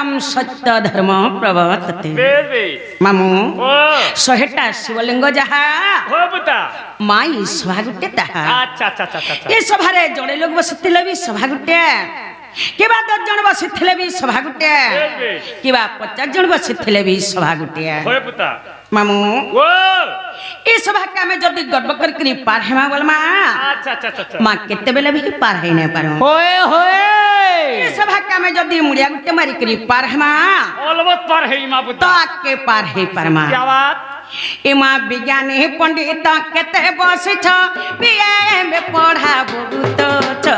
सत्यम सत्य धर्म प्रवर्तते मामू शहेटा शिवलिंग जहा माई सभा गुटे ताहा ये सभारे जोड़े लोग बसिथिले भी सभा गुटे किबा 10 जन बसिथिले भी सभा गुटे किबा 50 जन बसिथिले भी सभा गुटे मामू ये सभा के हमें जल्दी गड़बड़ करके पार हेमा बोल माँ केते बेले भी पार है नहीं पारो ये सभा के हमें जल्दी मुड़िया गुटे मारी करी पार हेमा अलबत पार है माँ तो आके पार है परमा क्या बात इमा विज्ञानी पंडित केते बस छ बीए में पढ़ा बहुत छ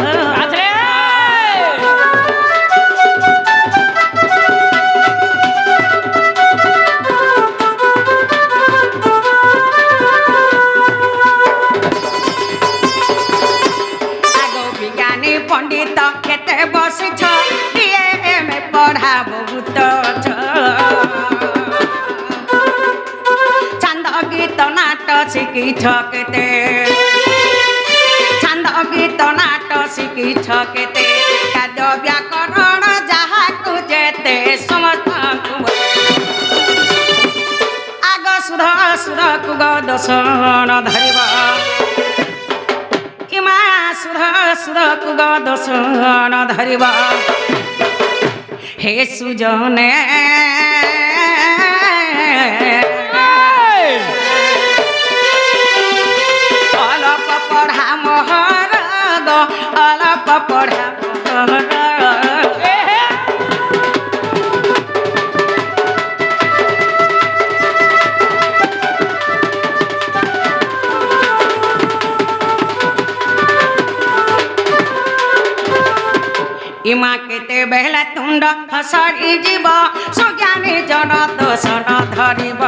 पंडित केते बस छ बीए में पढ़ा बहुत छ छंद गीत नाट शिखी छ केते छंद गीत नाट शिखी छ केते काव्य व्याकरण जहा को जेते समस्त आग सुध सुध कुग दर्शन धरिबा सुर कुग दर्शन धरिबा हे सुजने अलप पढ़ा मोहर अलप पढ़ा इमा केते बेहला तुंड हसरी जीव सुज्ञानी जन दर्शन धरिब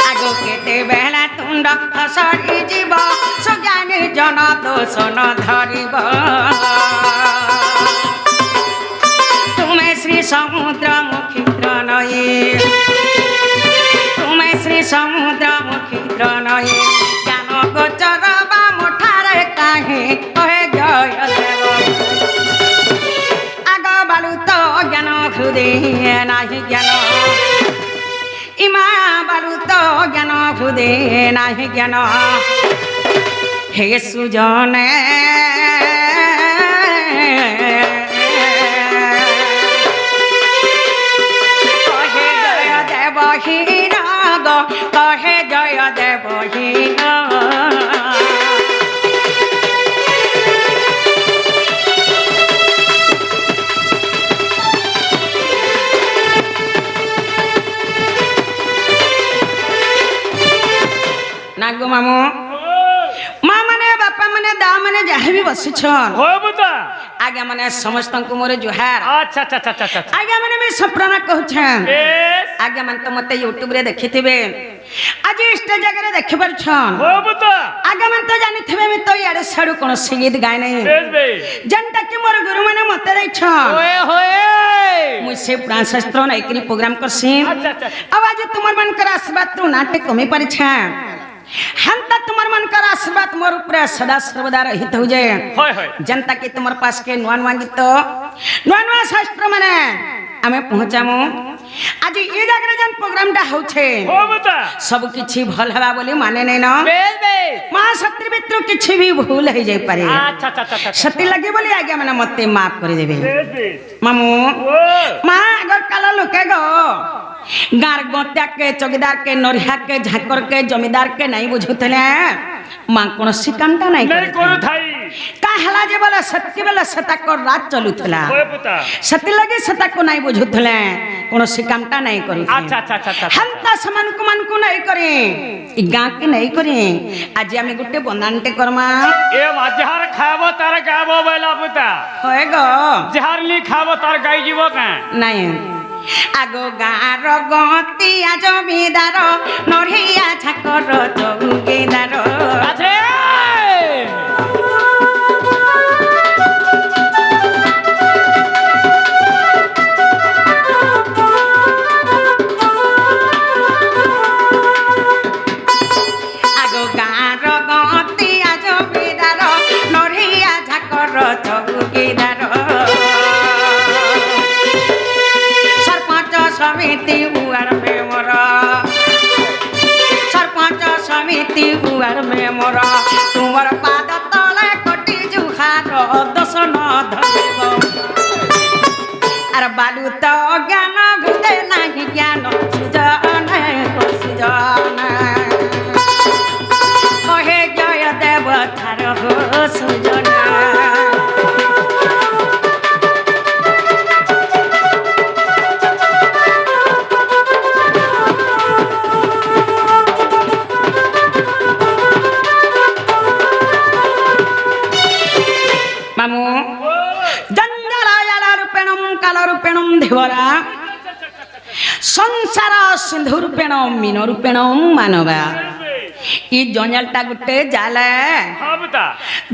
आगो केते बेहला तुंड हसरी जीव सुज्ञानी जन दर्शन धरिब तुम्हें श्री समुद्र मुखी तुम्हें श्री समुद्र मुखी प्रणये ज्ञान गोचर बा मुठारे काहे कहे जय देव आग बालू तो ज्ञान हृदय नाही ज्ञान इमा बालू तो ज्ञान हृदय नाही ज्ञान हे सुजने कहे जय देव नागो मामू माँ माने बापा माने दा माने जहाँ भी बसी छन आगे माने समस्त को मोरे जुहार अच्छा अच्छा अच्छा अच्छा आगे माने मैं सप्राना कहू छन आगे मन तो मते यूट्यूब रे देखिथिबे आज स्टेज जगह देखि पर छन आगे मन तो जानि थिबे मैं तो यारे साडू कोन संगीत गाय नहीं जनता के मोर गुरु माने मते दै छन मुई से प्राण शास्त्र नाइकरी प्रोग्राम करसी अब आज तुमर मन कर आशीर्वाद तू नाटक कमी पर छ हंता तुम्हार मन कर आशीर्वाद मोर ऊपर सदा सर्वदा रहित हो जाए जनता के तुम्हार पास के नुआ नुआ गीत नुआ नुआ शास्त्र माने आमे पहुंचामु आज ये जगह जन प्रोग्राम टा होछे सब किछि भल हवा बोली माने नै न मां सत्य मित्र किछि भी भूल हो जाय पारे सत्य लगे बोली आगे माने मते माफ कर देबे मामू मां अगर काला लोके गो गार गोत्या के चौकीदार के नरिया के झाकर के जमींदार के नहीं बुझुतले मां कोन सिकामटा नहीं करे का हला जे बोले सत्य बोले सता को रात चलुथला सत्य लगे सता को नहीं बुझुतले कोन सिकामटा नहीं करू अच्छा अच्छा अच्छा हंता समान को मन को नहीं करे ई गां के नहीं करे आज हम गुटे बंदानटे करमा ए जहार खाबो तार गाबो बेला पुता होय गो जहार ली खाबो तार गाई जीवो का नहीं आगो गार गतिया जमीदार नरिया झाकर चौकीदार ভাবিতি উয়ার মেমর তোমার পাদ তলে কোটি জুহার দশন ধরিব আর বালু তো জ্ঞান ঘুতে নাহি জ্ঞান সুজন সুজন কহে জয় দেব থার সুজন মামু জঞ্জালায়ালারূপেণম কালরূপেণম ধীবরা সংসার সিন্ধুরূপেণ মীনরূপেণম মানবা ই জঞ্জালটা গোটে জাল হ্যাঁ বুতা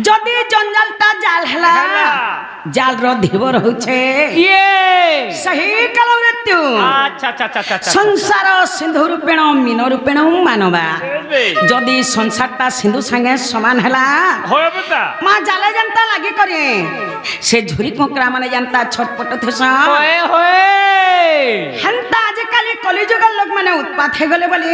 যদি জঞ্জালটা জাল হেলা জালর ধীবর হচ্ছে ইয়ে সহি কালমৃত্যু আচ্ছা আচ্ছা আচ্ছা আচ্ছা সংসার সিন্ধুরূপেণ মীনরূপেণম মানবা যদি সংসারটা সিন্ধু সাঙ্গে সমান হেলা হয় বুতা মা জালে জানতা লাগি করে সে ঝুরি কোকরা মানে জানতা ছটপট থেস হয় হয় হেন্তা আজকালি কলিযুগের লোক মানে উৎপাত হয়ে গলে বলে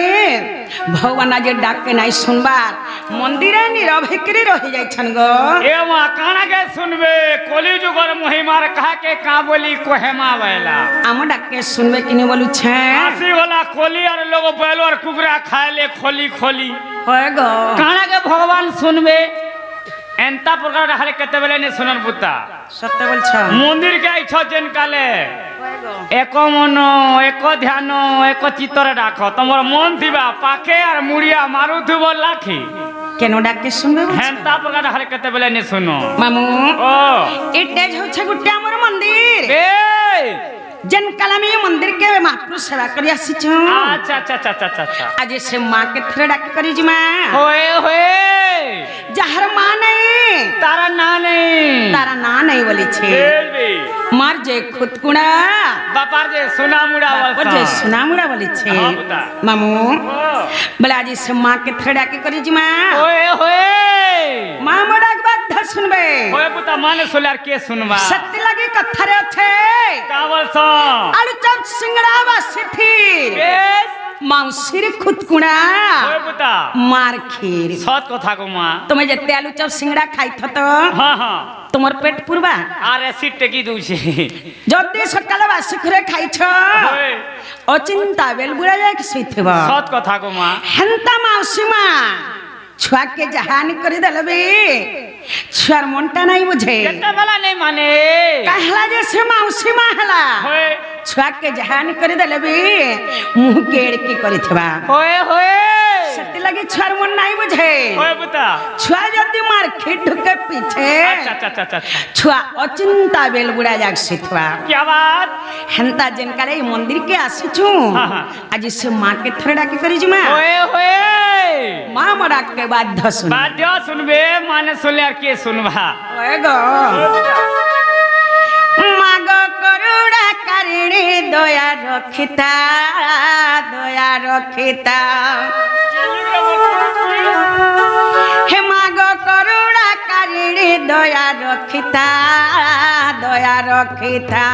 ভগবান আজ ডাকে নাই শুনবার মন্দিরে নীরব হেকরি রহি যাইছন গো এ মা কানাকে শুনবে কলিযুগর মহিমার কাকে কা বলি কোহেমা বেলা আম ডাকে শুনবে কিনি বলুছে আসি গলা কলি আর লোক বেলো আর কুকুরা খাইলে খলি খলি হয় গো কানাকে ভগবান শুনবে এন্তা প্রকার হারে কেতে বেলে নে শুনন বুতা সত্য বলছ মন্দির কে আইছ যেন কালে এক মন এক ধ্যান এক চিত্তরে ডাক তোমার মন থিবা পাখে আর মুড়িয়া মারুথিব লাখি কেন ডাকে শুনবে হেন্তা প্রকার হারে কেতে বেলে নে শুনো মামু ও এটা হচ্ছে গোটে আমার মন্দির এ যেন কাল আমি মন্দির কে মহাপ্রভু সেবা করি আসিছু আচ্ছা আচ্ছা আচ্ছা আচ্ছা আচ্ছা আজ সে মা কে থরে ডাকে করি জিমা होए होए যাহার মা নাই तारा ना नहीं তারা না নাই বলেছে बेबी মার যে খুদকুড়া बापार जे सुना मुड़ा বাপর যে সোনামুড়া বলেছে হ্যাঁ, বুতা। মামু ओ বলে আজ সে মা কে থরে ডাকে করি জিমা होए होए মা মোড়াক বাধ্য শুনবে होए पुता माने सोलार के सुनवा সত্যি লাগে কথারে আছে कावल सा আলু চপ সিংড়া বা সিথির बेस মাউসির খুদকুড়া होए पुता মার ক্ষীর सत कथा को मां তুমি যেতে আলু চপ সিংড়া খাইথ তো हां हां তোমার পেট পুরবা আরে সিট টেকি দউছে যদি সকালে বাসি করে খাইছ होए অচিন্তা বেল বুড়া যায় শুইথিব सत कथा को मां হেন্তা মাউসি মা ছুয়াকে জাহানি করে দেলবে ছুয়ার মনটা নাই বুঝে केते वाला नहीं माने কাহলা যে সে মাউসি মা হেলা होए ছুয়াকে জাহানি করে দেলবে মুহ কেড়কি করিথিবা होए होए সত্যি লাগে ছুয়ার মন নাই বুঝে होए पुता ছুয়া যদি মার খেট ঢুকে পিছে अच्छा अच्छा अच्छा अच्छा ছুয়া অচিন্তা বেল বুড়া যাক শুইথিবা क्या बात হেন্তা যেন কালে এই মন্দির কে আসিছু হ্যাঁ, হ্যাঁ। আজ সে মাকে থরে ডাকি করি জিমা होए होए মা মরাকে বাধ্য শুন बाध्य सुनबे माने सुनले আর কে শুনবা ওই গো মাগ করুড়া কারিণী দয়া রক্ষিতা দয়া রক্ষিতা হে মাগ করুড়া কারিণী দয়া রক্ষিতা দয়া রক্ষিতা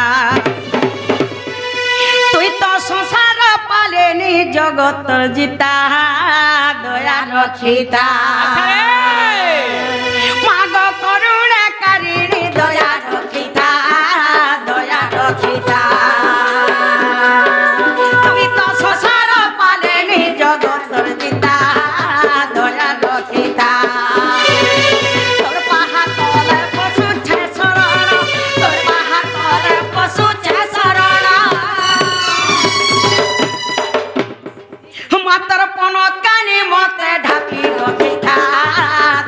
তুই তো সংসার পালেনি জগতর জিতা দয়া রক্ষিতা মাগ করুণা কারিণী দয়া রক্ষিতা দয়া রক্ষিতা তুই তো সংসার পালেনি জগতর জিতা দয়া রক্ষিতা তোর পাহা তলে পশু ছে শরণ তোর পাহা তলে পশু ছে শরণ মাতর পন কানি মতে ঢাকি রখিতা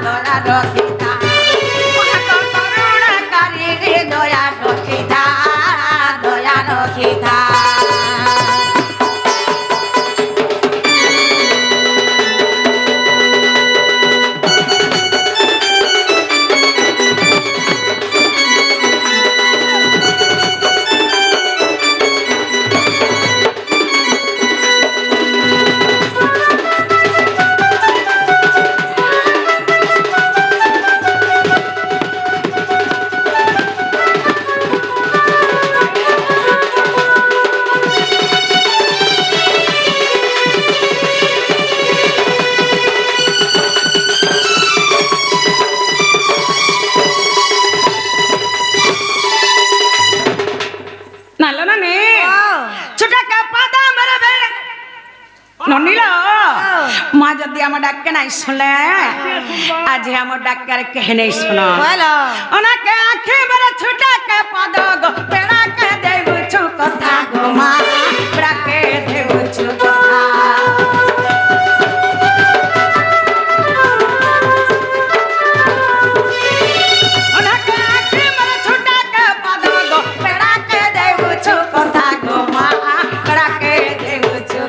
দয়া রখিতা মাগ করুণা কারিণী দয়া রখিতা দয়া রখিতা बुझलो माँ जदि हम डाक के नहीं सुनले आज हम डाक कर कह नहीं सुनो बोलो ओना के आंखें बड़ा छोटा के पद गो पेड़ा के देव छु कथा गो माँ पेड़ा के देव छु कथा ओना के आंखें बड़ा छोटा के पद गो पेड़ा के देव छु कथा गो माँ पेड़ा के देव छु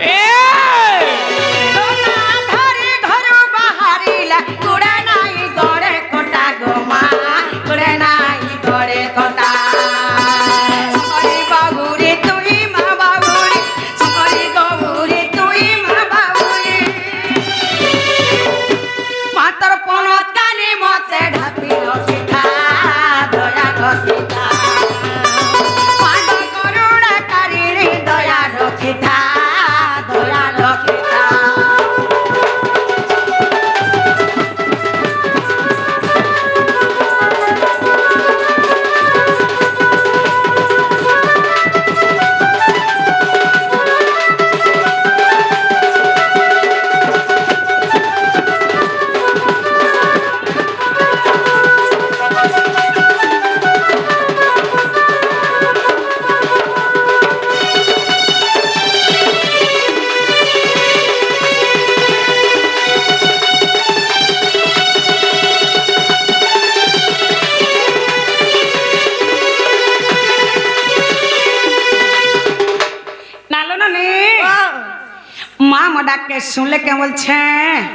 के सुनले के बोलछे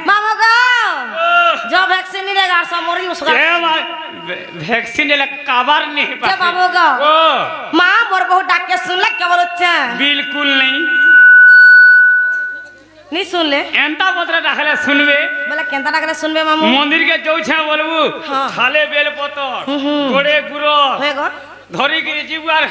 मामा गो जो वैक्सीन नहीं लेगा सब मरी उसका वैक्सीन ले कवर नहीं जे मामा गो मां मोर बहुत डाक के सुनले के बोलछे बिल्कुल नहीं सुन ले एंता पत्र रखले सुनबे बोले केंता रखले सुनबे मामू मंदिर के जो छे बोलबू थाले बेल पतर गोड़े गुरो होय गो धरी के जीवार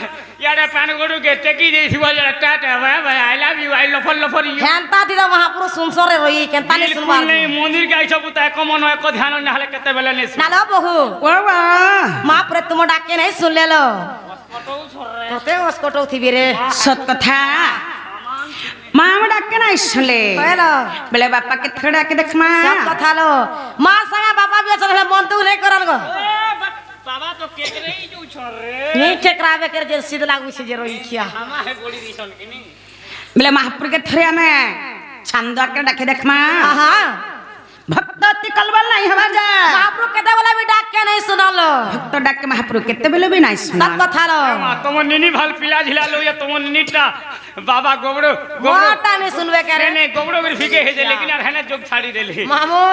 याडे पान गोडू के टेकी देसी वाला टाटा भाई आई लव यू आई लफर लफर यू केंता दिदा महापुरुष सुनसरे रही केंता नहीं सुनबा नहीं मंदिर के सब त एक मन एक ध्यान न हले केते बेले नहीं ना लो बहू वाह महापुरुष तुम डाक के नहीं सुन ले लो कते उसकोटो थी बिरे सत कथा मां डाक के नहीं सुनले हेलो बेले बापा के थोड़ा के देख मां सब कथा लो मां संगे बापा भी चले मन तू नहीं करल गो बाबा तो केकरे ही जो छोर रे नहीं चक्रावे कर जे सीध लागू से जे रोई खिया हमा है गोली दिसन के नहीं बेले महापुर के थोड़ा में छंद के डाके देख मां हां भक्त ती कलबल नहीं हवा जा महापुर केते बोले भी डाक के नहीं सुनलो भक्त डाक के महापुर केते बेले भी नहीं सुना सब कथा लो तुम निनी भाल पिला झिला लो या तुम निनीटा बाबा गोबड़ो मोटा नहीं सुनबे करे नहीं गोबड़ो भी फिके हे जे लेकिन यार है जोक छाड़ी देली मामू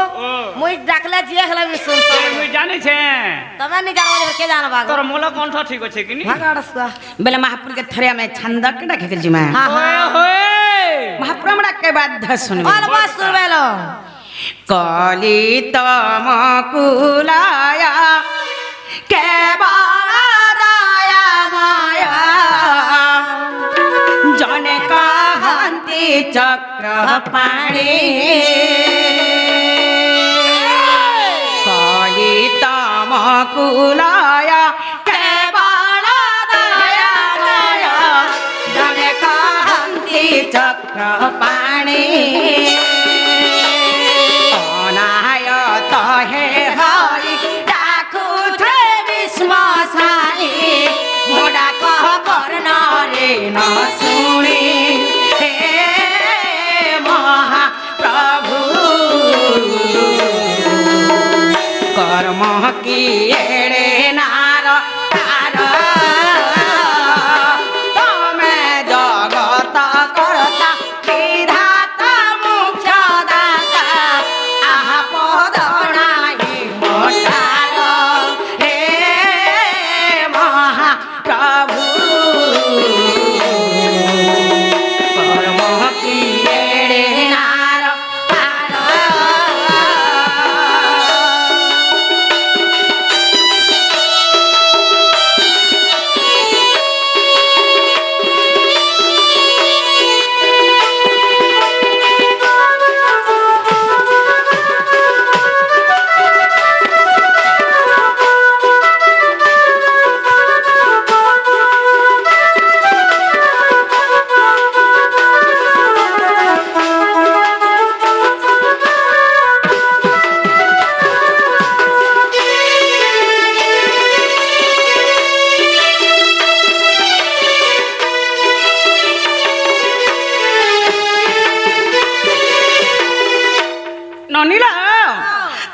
मुई डाकले जिए हला भी सुन मुई जाने छे तमे नहीं जानबो के जान बाग तोर मोला कंठ ठीक अछि कि नहीं भागाड़सवा बेले महापुर के थोड़ा में छंद के डाके के जिमा हां ओए होए महापुर में डाक के बाद सुनबे और बस सुनबे लो कली तम कुलाया के बादाया माया जने कहंती चक्र पाणी कली तम कुलाया के बादाया माया जने कहंती चक्र पाणी हे हरि डाकू थे विश्वासाई मोड़ा कह करना रे न सुनी हे महाप्रभु कर्म की एड़े नार तार तमें जगत करता विधाता ননিলা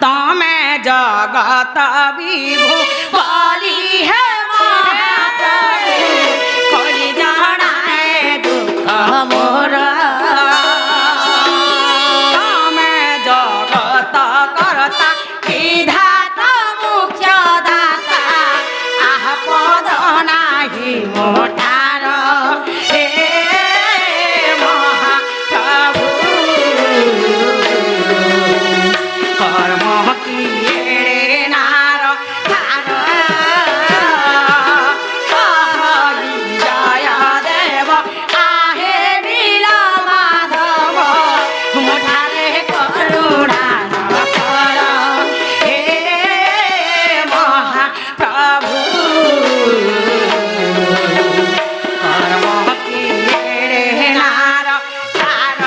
তমে জগত বিভু বলি হে মহাপ্রভু কলি জনায় দুঃখ মোর তমে জগত করতা বিধাতা মুখ্য দাতা আহ পদ নাহি মোটার হে মহাপ্রভু কর্ম কিয়ে নার ধার কহলি জয় দেব আহে নীল মাধব মুঠারে করুণা কর হে মহাপ্রভু কর্ম কিয়ে নার ধার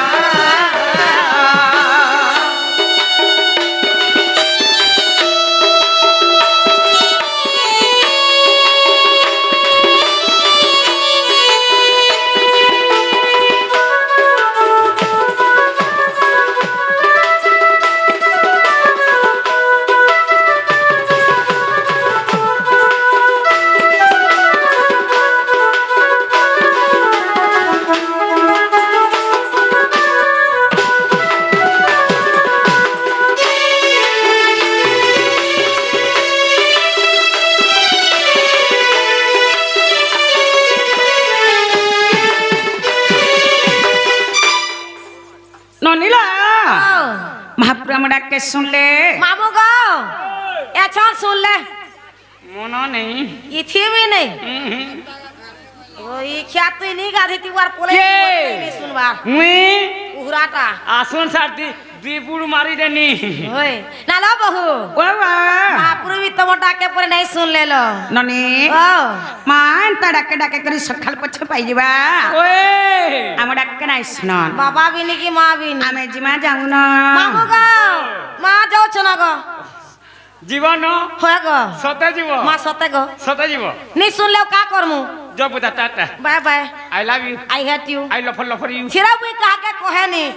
ননিলা মহাপ্রভু ডাকে শুনলে मामू गो अच्छा सुन ले মনে নেই इथी भी नहीं ओ ई क्या तू नहीं गाधी ती वार कोले के? नहीं सुनबा মুই उहराटा আসুন সাথী দুই বুড় মারি দেনি होय ना लो बहू বাবা महाप्रभु भी तुम डाके पर नहीं सुन ले लो ননি ओ মা তা ডাকে ডাকে করে সকাল পছে পাই যাবা ওয়ে আমার ডাকে নাই শুন बाबा भी नहीं की माँ भी नहीं আমি জিমা যাও না मामू गो माँ जाओ चना गो জীবন होय गो সতে জীব माँ सोते गो সতে জীব नहीं सुन ले का करमु জব বুঝা tata bye bye I love you I hate you I love love you छिरा भी कहा के कोहे नहीं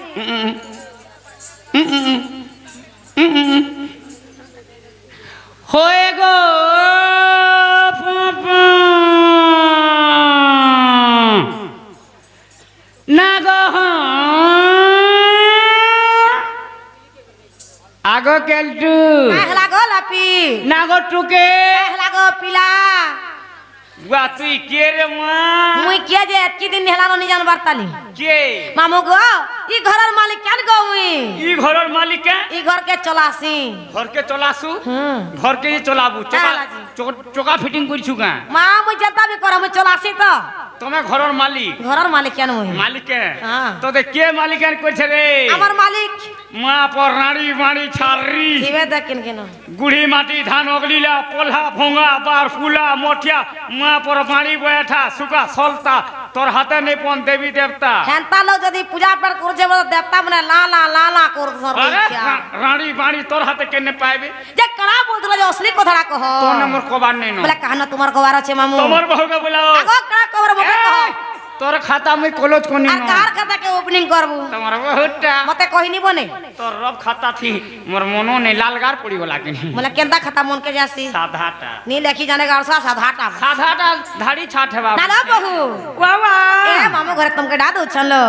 হয়ে গো পাপা। না গো আগো কেলটু कहला गो लपी না গো টুকে कहला गो पिला বুয়া তুই কে রে মা मुई किया जे एतकी दिन हेलानो नि जान बार्ताली কে मामू गो ई घरर मालिक केन गो मुई ই ঘরের মালিক ई घर के चलासी ঘরকে চলাসু हम्म ঘরকে চলাবু চালাজি। চোকা ফিটিং করছু গা मां मुई जनता भी कर मुई चलासी तो তুমি ঘরের মালিক घरर मालिक केन मुई মালিকে হ্যাঁ। তোদের কে মালিকান করছে রে আমার মালিক মা পর রাড়ি বাড়ি ছাড়ি দিবে দেখেন কেন গুড়ি মাটি ধান অগলিলা পোলা ভোঙা বার ফুলা মঠিয়া মা পর বাড়ি বয়ঠা সুকা সলতা তোর হাতে নেই পন দেবী দেবতা হেনতা লোক যদি পূজা পাঠ করছে বলে দেবতা মানে লা লা লা লা কর ধর আরে রাড়ি বাড়ি তোর হাতে কেনে পাইবে যে কড়া বলতলো যে অসলি কথাটা কহ তোর নম্বর কবার নেই বলে কাহনা তোমার কবার আছে মামু তোমার বহুকে বলাও আগো কড়া কবার বকে কহ তোর খাতা আমি কলজ কোনি আর কার খাতাকে ওপেনিং করবু তোমার বহুটা মতে কহিনি বনে তোর রব খাতা থি মোর মনো নেই লালগার পড়ি গলা কিনি বলে কেনতা খাতা মন के जासी সাধাটা नी लेखी जाने का अर्सा साधाटा সাধাটা ধাড়ি ছাট হেবা ना लो बहू বাবা ए मामू घरे तुमके डादू चलो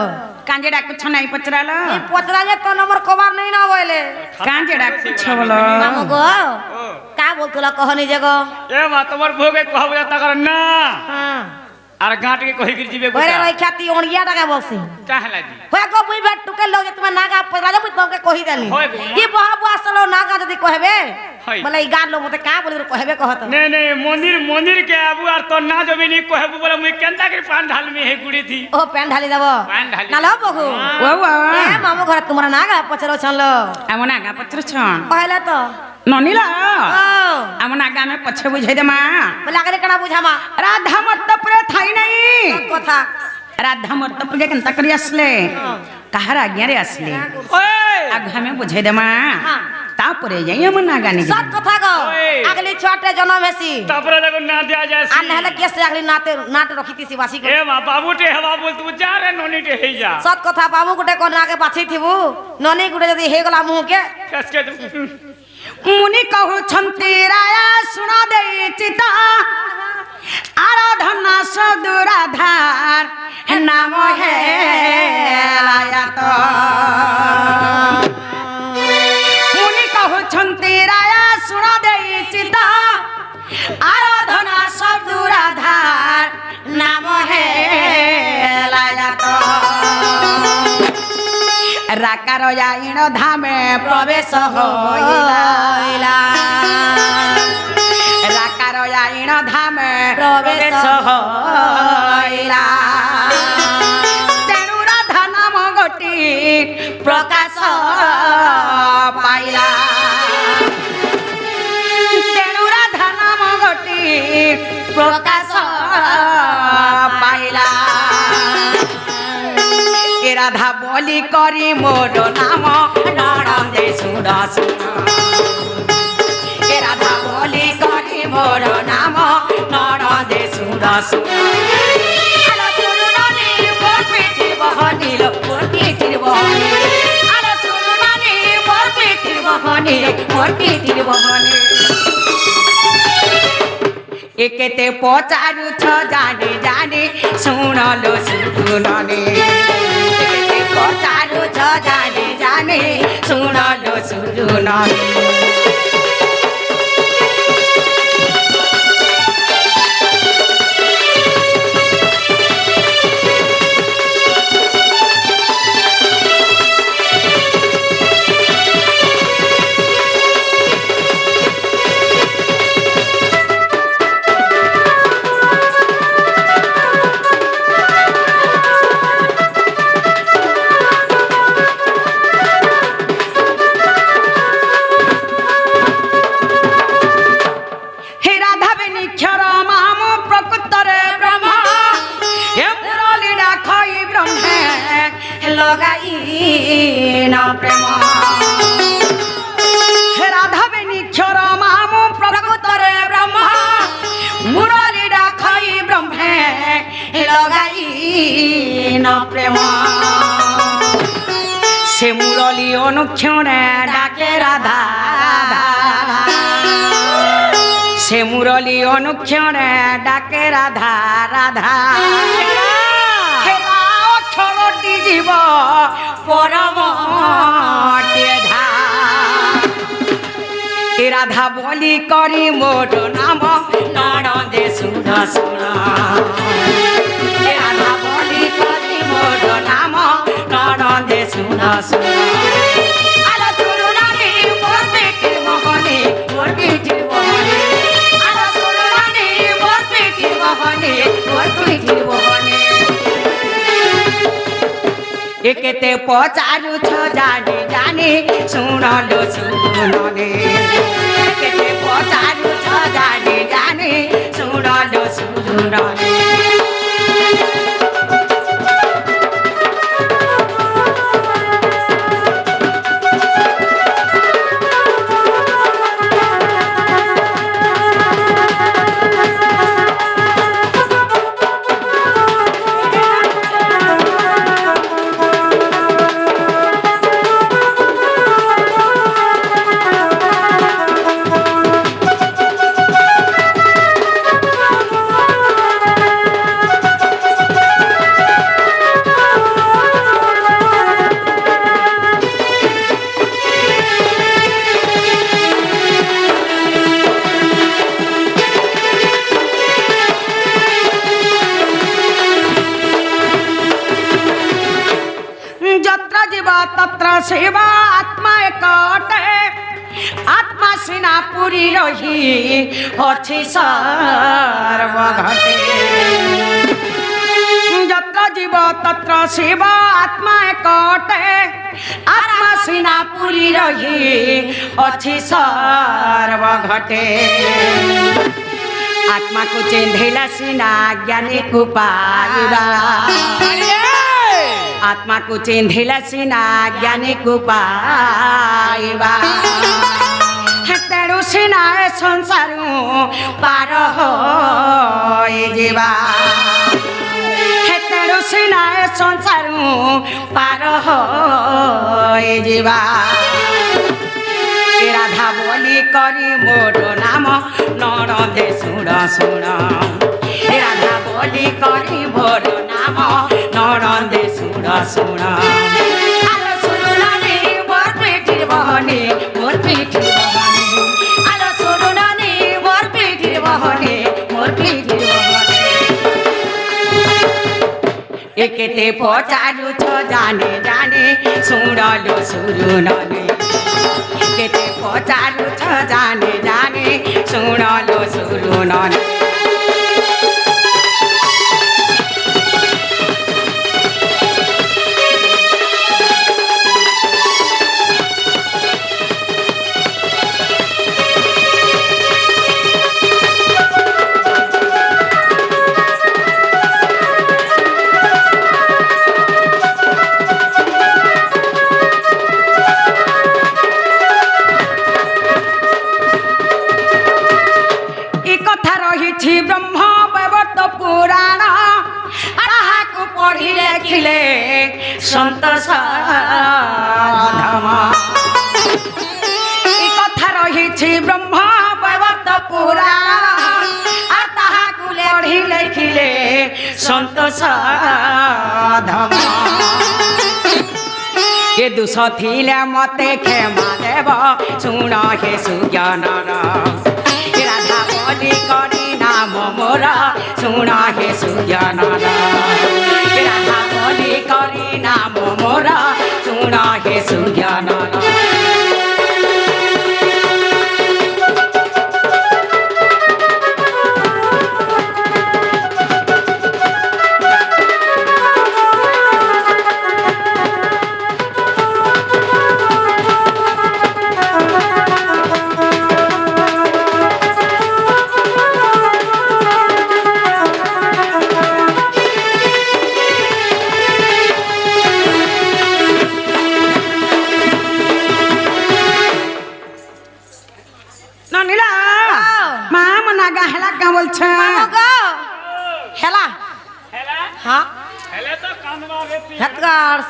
কাঞ্জে ডাকুছ নাই পচরালো ई पोतरा जे तो नंबर कवर नहीं ना बोले কাঞ্জে ডাকুছ বলো मामू गो का बोलतला कहनी जगो এ মা তোমার ভোগে কহব তাকর না हां আর গাঁটকে কহি গির জিবে ওরে গুটা রই খ্যাতি ওড়িয়া টাকা বলছি কাহলা দি হয়ে গো বুই বেট টুকে লগে তুমি নাগা পয়রা যাবি তোকে কহি দেলি হয় গো মা। ই বহাবু আসলো নাগা যদি কহবে হয়। বলে ই গান লো মতে কা বলি কহবে কহত নে নে মন্দির কে আবু আর তোর না জমিনি কহবু বলে মুই কেনতা করে পান ঢালমি হে গুড়ি থি ও প্যান ঢালি দেব প্যান ঢালি না লো বহু বাবা এ মামু ঘরে তোমার নাগা পছরো ছলো এমন আগা পচরছ কহলে তো ননিলা ও এমন আগা আমি পছে বুঝাই দে মা বলে আগে কেনা বুঝামা রাধা মর্তপুরে ঠাই নাই কথা রাধা মর্তপুরে কেনতা করি আসলে কাহার আজ্ঞারে আসলে ওই আগ আমি বুঝাই দে মা तापरे जाई हम ना गानी सत कथा गो ओए। अगली छुआटे जन्म हेसी तापरे देखो ना दिया जाए आ नहले केसे अगली नाट रखितिसी बासी को ए मां बाबू टे हवा बोल तू जा रे नोनी टे हे जा सत कथा बाबू गुटे कोन आगे पाछी थिबु ननी गुटे जदी हे गला मुह के कसके मुनि कहू छंती राया सुना दे चिता आराधना सदुराधार नाम है लाया तो मुनि कहू छंती राया सुना दे चिता आराधना सदुराधार नाम है लाया तो राकार जाइन धामे प्रवेश होइला राकार जाइन धामे प्रवेश होइला तेणु राधा नाम गोटी प्रकाश पाइला तेणु राधा नाम गोटी प्रकाश पाइला ए राधा बोली करी मोर नाम नरम दे सुरस ए राधा बोली करी मोर नाम नरम दे सुरस आलो सुरुनानी मोर पिठिर बहनी लो मोर पिठिर बहनी आलो सुरुनानी मोर पिठिर बहनी मोर पिठिर बहनी एकेते पचारु छ जाने जाने सुनलो सुनने एकेते पचारु छ जाने जाने सुनलो सुनने प्रेम राधा बेनिक्षर माम प्रकृतरे ब्रह्म मुरली राखई ब्रह्मे लगाई न प्रेम से मुरली अनुक्षणे डाके राधा से मुरली अनुक्षणे डाके राधा राधा जीव परम राधा बोली करी मोर नाम नरदे सुन सुन राधा बोली करी मोर नाम नरदे सुन सुन आलो सुरुनानी मोर पिठिर बहनी मोर पिठिर बहनी आलो सुरुनानी मोर पिठिर बहनी मोर पिठिर बहनी एकेते पचारु छ जाने जाने सुनलो सुनने एकेते पचारु छ जाने जाने सुनलो सुनने सेवा आत्मा एकटे आत्मा सिना पुरी रही अछि सर्व घटे जत्र जीव तत्र सेवा आत्मा एकटे आत्मा सिना पुरी रही अछि सर्व घटे आत्मा को चेंधेला सिना ज्ञानी को पाइबा आत्मा को चिन्हिला सिना ज्ञान को पाइबा तेणु सिना संसार पार होई जीवा तेणु सिना संसार पार होई जीवा राधा बोली करी मोर नाम नरदे शुण शुण राधा बोली करी मोर नाम नरदे शुण शुण आलो शुण रे मोर पिठिर बहने मोर पिठिर बहने आलो शुण रे मोर पिठिर बहने मोर पिठिर बहने एकेते पचारु छ जाने जाने शुणलो शुण रे केते पचारु छ जाने जाने शुणलो शुण ब्रह्म वैवर्त पुराण ताहाकु पढ़ी लेखिले संतोष कथा रही ब्रह्म वैवर्त पुराण ताहाकु पढ़ी लेखिले संतोष के दुष थिले मते क्षमा देव शुण हे सुज्ञानर राधा बोली करी नाम मोर शुण हे सुज्ञानर राधा बोली करी नाम मोर शुण हे सुज्ञानर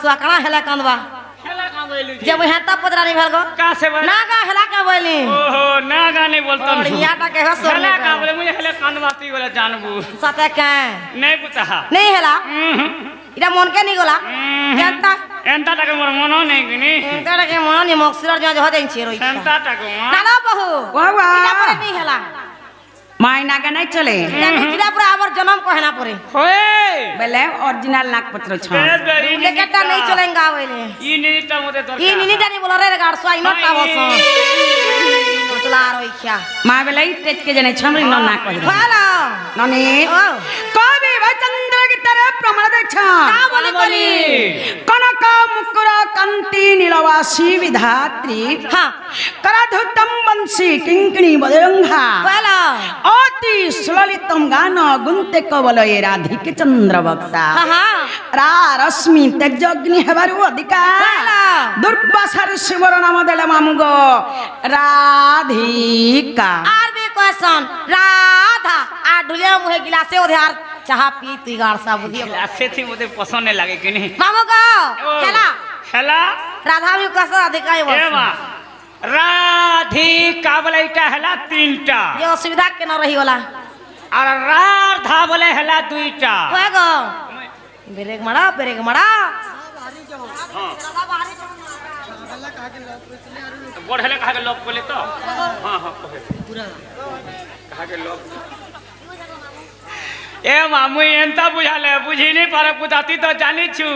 सुआकड़ा हेला कंदवा जब हेता पदरा नहीं भेल गो का से ना गा हेला का बोली ओहो ना गा नहीं बोलतो बढ़िया टा के हसो हेला का बोले मुझे हेले कंदवाती बोले जानबू सते के नहीं पता नहीं हेला इटा मन के नहीं गोला एंता एंता टाके मोर मनो नहीं गनी एंता टाके मन नहीं मक्सर जो हो देन छी रोई एंता टाके ना ना बहू वाह इटा पर नहीं हेला मायना का नहीं चले इटा पर आवर जन्म को हेना परे होए बेले ओरिजिनल नाक पत्र छ लेकेटा नहीं चलेंगा बोले ई निटा मोते दरकार ई निटा नहीं बोला रे गाड़ सो आई नट का बसो उतला रोई क्या मां बेले टेच के जने छमरी न नाक पत्र हेलो ननी कवि वचंद्र की तरह प्रमाण देख का बोली करी कनक मुकुर कांति नीलवासी विधात्री हां कराधुतम वंशी किंकिणी बदरंगा हेलो अति सुललितम गान गुंते कवलये राधिके चंद्र वक्ता हां रा रश्मि तेजग्नि हेबारु अधिकार दुर्वासार शिवर नाम देले मामुगो राधिका आर भी क्वेश्चन राधा आ ढुलिया मुहे गिलासे उधार चाह पी तुई गाड़ सा बुझियो ऐसे थी मुझे पसंद नहीं लगे कि नहीं मामू को हेला हेला राधा भी कैसे अधिका ही ए मां राधिका बोले इटा हेला तीनटा ये असुविधा के न रही होला और राधा बोले हेला दुईटा होए गो ब्रेक मारा बढ़ले कहा के लोग बोले तो हां हां पूरा कहा के लोग ए मामू एंता बुझाले बुझी नहीं पारे बुझाती तो जानी छु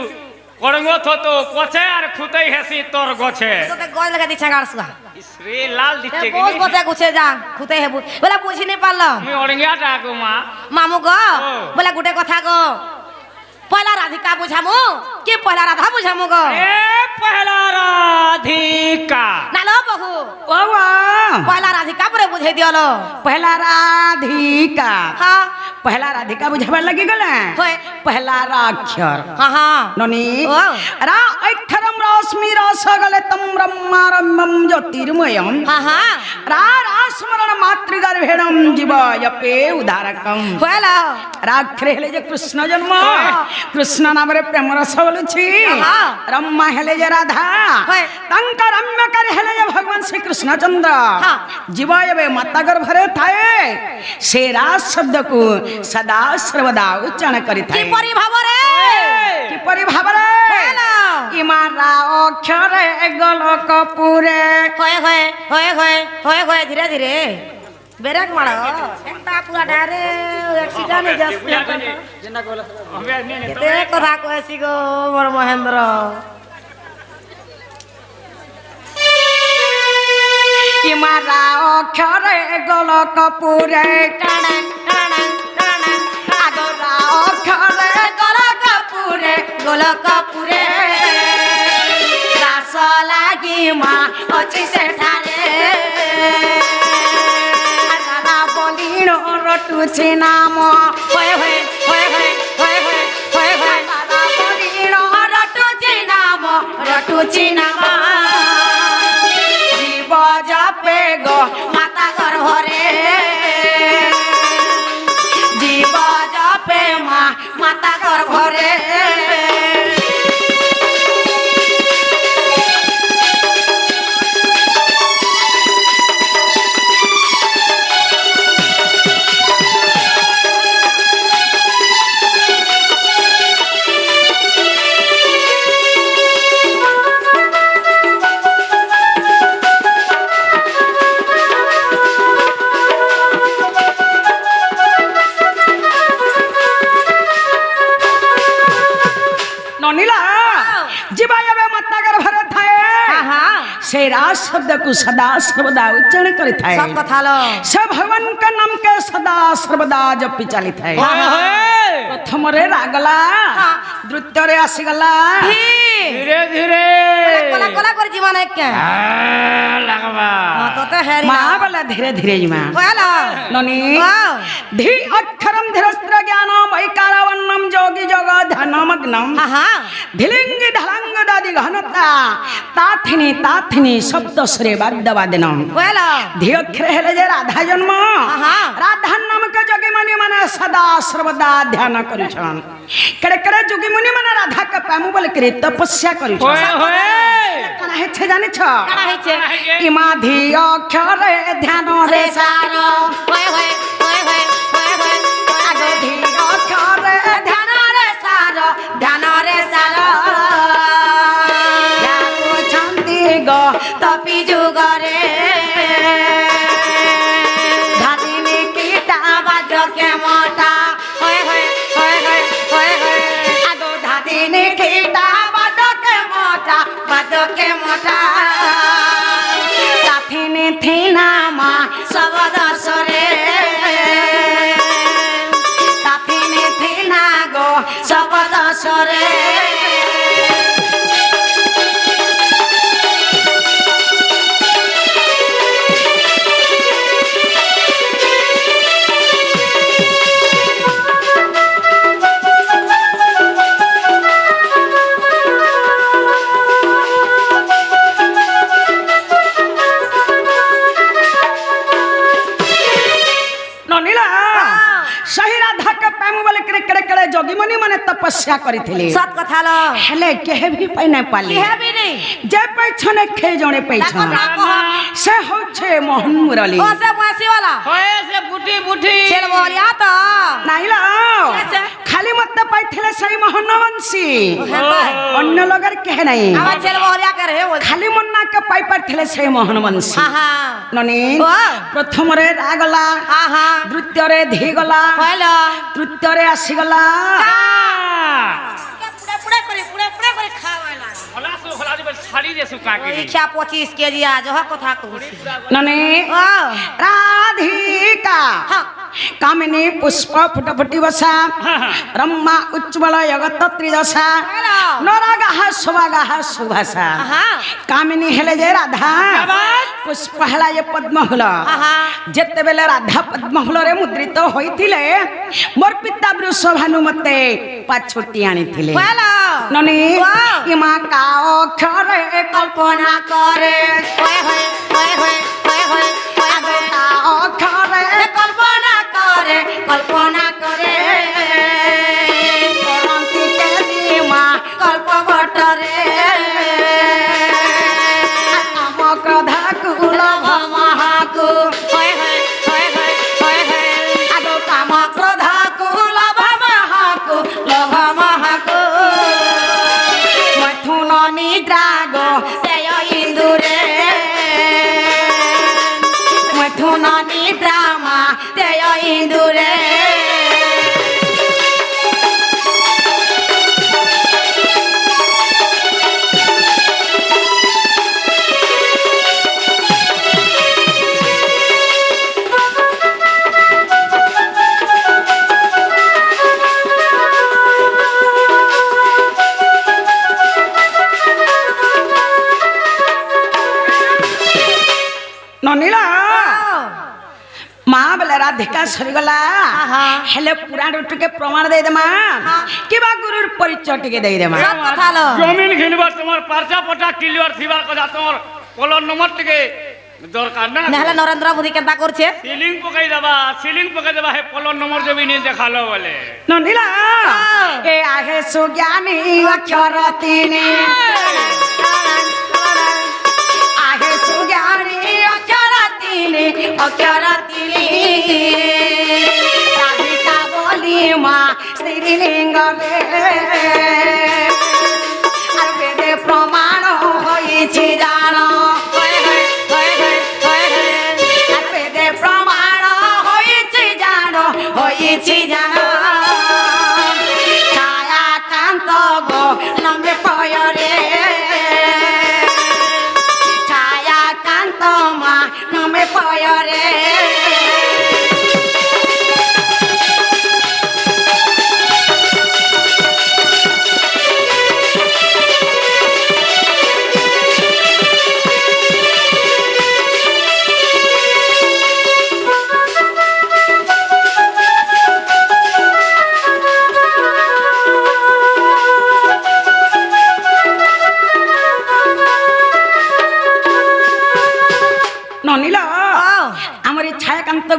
कोड़ंगो थो तो कोछे और खुतई हेसी तोर गोछे तो के गोल लगा दिछा गाड़सुआ श्री लाल दिछे के बोस गोते गुछे जा खुते हे बोला बुझी नहीं पारलो मी ओड़ंगिया टाको मां मामू गो बोला गुटे कथा गो पहला राधिका बुझामु कि पहला राधा बुझामु गो ए पहला राधिका नालो बहू ओवा पहला राधिका परे बुझे दियलो पहला राधिका हां पहला राधिका बुझावा लगी गले होय पहला अक्षर हाँ हाँ ननी ओ रा अक्षरम रश्मि रस गले तम ब्रह्मा रम्यम ज्योतिर्मयम हाँ हाँ रा स्मरण मातृगर्भेणम जीव यपे उदारकम होयला राक्षर हेले जे कृष्ण जन्म कृष्ण नाम रे प्रेम रस बोलुछि हाँ। रम्मा हेले जे राधा होय। तंक रम्य कर हेले जे भगवान श्री कृष्ण चंद्र हाँ। जीव यबे माता गर्भरे थाए से राज शब्द को सदा सर्वदा उच्चारण करि की थाए परि भावरे कि परि भावरे होयला इमारा अक्षर गोलोक पुरे होय होय होय होय होय होय धीरे धीरे बेरेक मारो एकटा पूरा डारे एक्सीडेंट जस्ट केते कथा कहसी गो मोर महेंद्र इमारा अक्षर गोलोक पुरे टाणन टाणन टाणन आगरा अक्षर गोलोक पुरे गोलकपुरे रास लागी मा अछि सेठारे आगरा बोलिनो रटुछि नाम होय होय होय होय होय होय होय होय आगरा बोलिनो रटुछि नाम रटुची नाम जीव जपे गो माता गर्भरे जीव जपे मा माता गर्भरे ननीला जीवा यबे माता गर्भरे थाए हाँ हाँ से राज शब्द को सदा सर्वदा उच्चारण करि थाए सब कथा लो सब भगवान का नाम के सदा सर्वदा जपि चाली थाए प्रथम रे रागला द्वितीय रे आसीगला धीरे धीरे कोला कोला कर जीवन एक के लगवा हां तो हेरी मा बला धीरे धीरे जीमा होयला ननी वाह धी अक्षरम धीरस्त्र ज्ञानम वैकारवन्नम जोगी जोग ध्यानमग्नम हाँ हाँ धिलिंगी धलंग दादि घनता ताथिनी ताथिनी सप्त श्रे वाद्यवादिनम होयला धी अक्षर हेले जे राधा जन्म हाँ। राधा नाम के जोगी मुनि माने सदा सर्वदा ध्यान करिछन करे करे जोगी मुनि माने राधा के पामु बोल करे तपस्या करिछन होय होय कना हे छे जानि छ काना है छे इमा धी अक्षर ध्यान रे सारो होय होय होय होय होय होय आगो धी अक्षर ध्यान रे सारो ध्यान रे सारो याको छन्ति गो तपी जुगरे घातिनी कीटा बाजो के मोटा होय होय होय होय होय होय आगो धातिनी कीटा बाजो के मोटा ताथिनी थीना मा सब दसरे ताथिनी थीना गो सब दसरे ननीला सही राधा के प्रेम वाले करे करे करे जोगी मुनि माने तपस्या करिथिले सब कथा लो हेले केहे भी पाइ नै पाली है भी नहीं जे पैछने खे जणे पैछन डाको से हो छे मोहन मुरली ओ से वासी वाला होय से बुटी बुटी चल बोलिया तो नाइला कैसे? खाली मत पाइथिले सही मोहन वंशी हेता है अन्य लोगर केहे नै आवा चल बोलिया कर हे बोल खाली मन्ना के पाइ पाइथिले सही मोहन वंशी हां हां ननी ओ प्रथम रे रागला हां हां द्वितीय रे धी गला होइलो तृतीय रे आसी गला पुड़े करे खावाला होला सो होला जे छाड़ी दे सुका के इच्छा 25 केजी आज हो कथा कहू ननी ओ राधिका हां कामिनी पुष्प फुटफुटी वसा रम्मा उज्ज्वल जगत त्रिदशा नरगाह सुभागाह सुभाषा हां कामिनी हेले जे राधा पुष्पहला ये पद्मफूल जेतेबेले राधा पद्मफूल मुद्रित होइथिले मोर पिता वृषभानु मते पाछोटी आनिथिले ननी इमा का अक्षरे कल्पना करे अक्षरे कल्पना करे करंती के दीमा कल्प बटरे नम क्रोधा कुल महाकु आगो काम क्रोधा कुल महाकु लभ महाकु मैथुन निद्राग तेय इंदुरे मैथुन निद्रामा तेय इंदुरे ननीला माँ बेले राधिका सरीगला हेले पुराण टिके प्रमाण दे देमा किबा गुरुर परिचय टिके दे देमा जमीन घिनबार तुम्हार पर्चा पटा क्लियर थिबार कथा तुम्हार पोलो नंबर टिके दरकार ना नेहले नरेंद्र मोदी केता करछे सीलिंग पकाई देबा हे पोलो नंबर जमीन देखालो बोले ननीला ए आहे सुज्ञानी अक्षर तिनी आहे सुज्ञानी अक्षर तिनी राधिका बोली माँ श्रीलिंग रे আর বেদে প্রমাণ হয়েছি জানো আর বেদে প্রমাণ হয়েছি জানো ছায়া কান্ত গো নমে পয়রে ছায়া কান্ত মা নমে পয়রে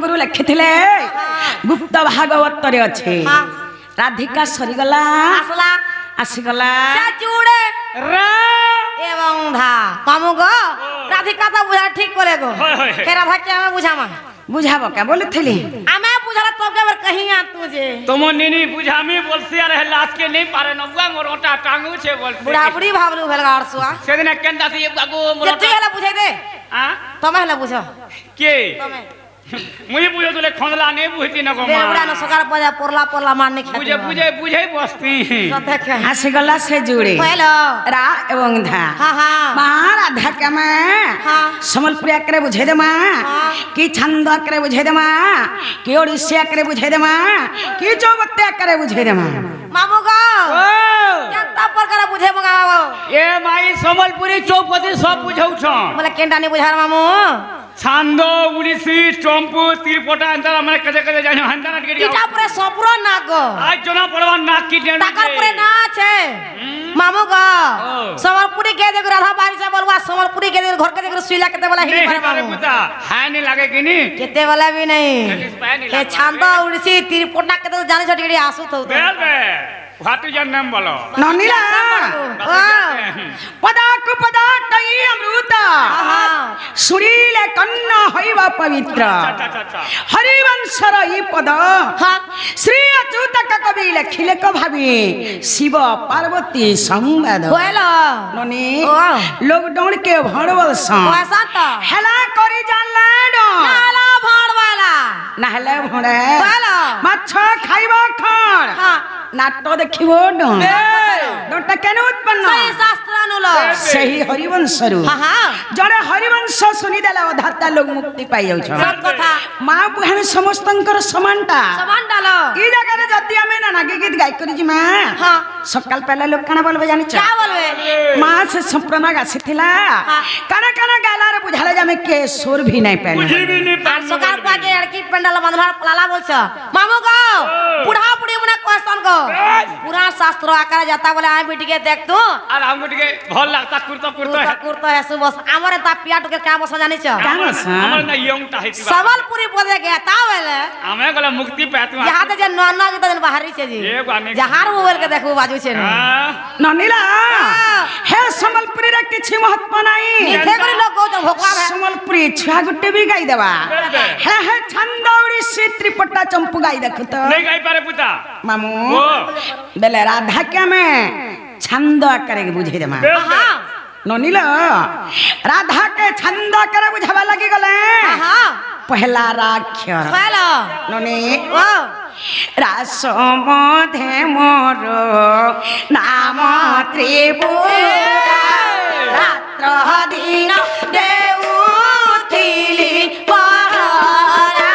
गुरु लिखिथिले गुप्त भागवत रे अच्छे राधिका सरीगला आसीगला चूड़े एवं धा मामू गो राधिका तो बुझा ठीक करे गो के राधा के हमें बुझामा बुझाबो क्या बोले थली हमें बुझाला तो के बार कहीं आ तुझे तुम नीनी बुझामी बोलसी अरे लाश के नहीं पारे नबुआ मोरोटा टांगू छे बोलसी बुढ़ा बुढ़ी भावलू भेलगा अरसुआ सेदिन केंदा से बागो मोरोटा के हला बुझाई दे हां तमे हला बुझो के तमे मुई बुझो तुले खंडला नहीं बुझती न गो मां बेवड़ा न सकार पजा पोरला मारने खेत बुझे बस्ती आसीगला से जुड़े हेलो रा एवं धा हां हां मां राधा के मैं समलपुरिया करे बुझे दे मां की छंद करे बुझे दे मां की ओडिसिया करे बुझे दे मां की चौबत्या करे बुझे दे मां मामू गो केता प्रकार बुझे मंगावो ए माई समलपुरी चौपदी सब बुझौ छ बोले केंडा नहीं बुझार मामू छांदो उड़ीसी चंपू तिरपटा अंतर हमरे कजे जानो हंदाना टिके टीटा पुरे सपुरो नागो आज जना पड़वा नाक की टेंड टाका पुरे ना छे मामू गो समलपुरी के देख राधा बारी से बोलवा समलपुरी के देख घर के देख सुईला केते वाला हिनी पर मामू पता हाय नहीं लागे कि नहीं केते वाला भी नहीं के छांदो उड़ीसी तिरपटा के तो जाने छ टिके आसु तो बे भातु जन नाम बोलो ननीला पदाक पदाटई अमृत सुरीले कन्न हईव पवित्र हरिवंशर ई पद श्री अच्युत कवि लिखिले को भावी शिव पार्वती संवाद बोलो ननी लॉकडाउन के भणवल सा हेला करी जानला डो नाला भणवाला नाहले भणे बोलो माछ खाइबो खण नाटो देखिबो डोंटा केन उत्पन्न सही शास्त्र अनुलो सही हरिवंशरु जड़े हरिवंश ବଂଶ ଶୁଣିଦେଲା ଅଧାଟା ଲୋକ ମୁକ୍ତି ପାଇଯାଉଛ ସତ କଥା ମା ବୁହାଣୀ ସମସ୍ତଙ୍କର ସମାନଟା ସମାନ ଡାଲ এই জায়গায় যদি আমি না নাকি গীত গাই করি মা হ্যাঁ সকাল পেলা লোক কানা বলবে জানিছ क्या बोलबे মা সে সম্প্রদায় আসিছিলা কানা কানা গালারে বুঝালে যে আমি কে সুর ভি নাই পাইলে বুঝিবি নি আর সকাল পাকে লড়কি पंडाल बंधवा लाला बोलछ मामू को बुढ़ा बुढ़ी मने क्वेश्चन को पूरा शास्त्र आकार जाता बोले आ बेटी के देख तू আর আমগো টিকে ভাল লাগতা কুরতো কুরতো कुर्ता है सुबह हमरे ता पिया टके क्या बस जानि छ কেন স্যার আমার না ইয়ংটা হইতিবা सबलपुरी बोले गया ता बोले আমি গলে মুক্তি পাতু यहाँ ते जे नन्ना के तन बाहरी छे जी ए गाने जहार मोबाइल के देखू बाजू छे ননিলা হে সম্বলপুরীর কিছু মহত্ব নাই इथे करी लोग को भोकवा है সম্বলপুরী ছুয়া গুটে বি গাই দেবা হে হে ছন্দৌড়ি ত্রিপটা চম্পু গাই দেখু তো নেই গাই পারে পুতা মামু ও বেলে রাধা কে আমি ছন্দ আকারে বুঝাই দেমা हां ননিল রাধা কে ছন্দ আকারে বুঝাবা লাগি গলে हां পহলা রাক্ষর हेलो ননি ओ রাস মধে মোর নাম ত্রিপুরা রাত্র দিন দেউথিলি পহরা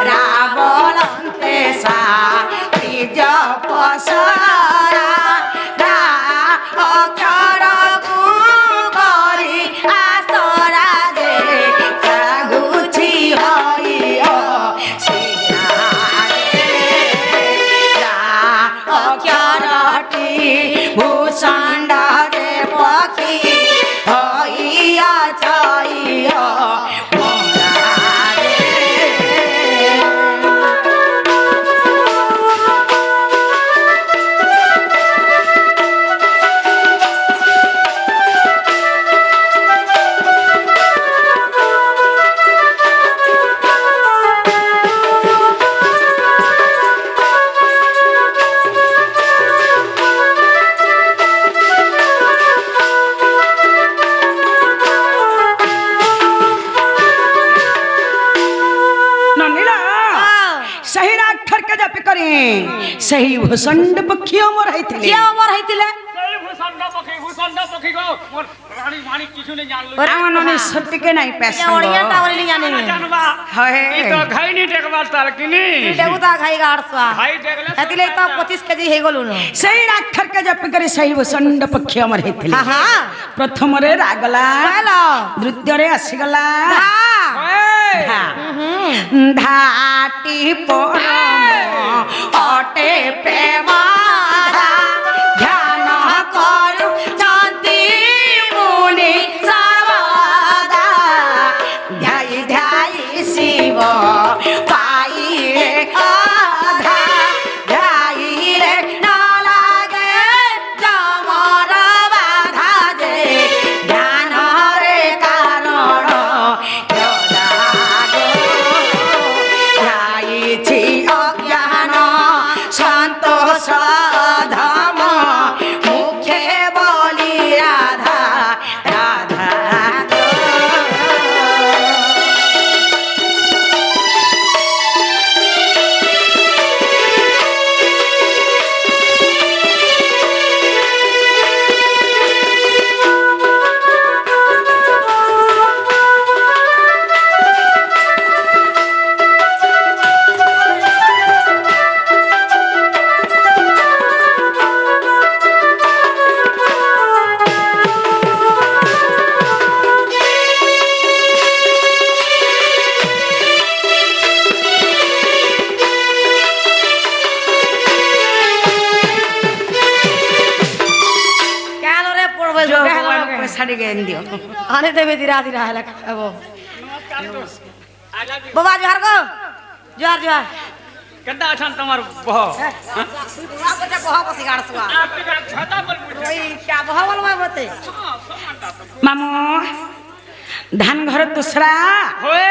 রাবণন্তে সাথী জপসরা রা অক্ষর গুগরি আসরা যে সাগুছি হইও অক্ষরটি ভূষণ্ড যে পক্ষী হইয়া ছইয়া सही राक्षर के जप करे सही भूषण्ड पक्षी अमर हैथिले क्या उमर हइतिले সেই ভূষণ্ড পক্ষী গো মোর রানী মানি কিছু নে জানলো रावण सत्य के नहीं ये पैसा ओड़िया टावरी नहीं जाने জানবা है ই তো খাই নি টেকবার তার কিনি देवता खाई गाड़सवा খাই টেকলে हतिले तो 25 केजी हे गोलु न सही राक्षर के जप करे सही भूषण्ड पक्षी अमर हैथिले हां हां प्रथम रे रागला हेलो द्वितीय रे आसीगला हां धाटी परम अटे प्रेम ध्यान करू चंदी मुनि सर्वदा ध्याई ध्याई शिव पाई आधा ध्याई रे न लागे जमर बाधा जे ध्यान रे कारण ध्याइछि अज्ञान सन्तोष धम मुखे बोली राधा राधा क्या लो रे पड़बे जो क्या भगवान लो पैसा गेन दियो आने देबे धीरा धीरा है लगा वो নমস্কার দোস্ত আগা बाबा जोहार को जोहार जोहार কেডা আছেন তোমার বহ बाबा को बहा बसी गाड़सवा আপনি ছাতা বল ओई क्या बहा बोल मैं बते मामू धान घर दूसरा होए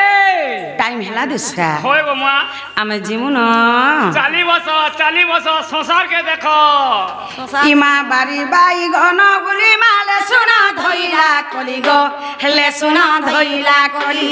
टाइम हैला दूसरा होए গো মা आमे जिमु न 40 বছর সংসার কে দেখো ইমা বাড়ি বাই ঘন গুলি মালে সোনা ধইলা কলি গো হেলে সোনা ধইলা কলি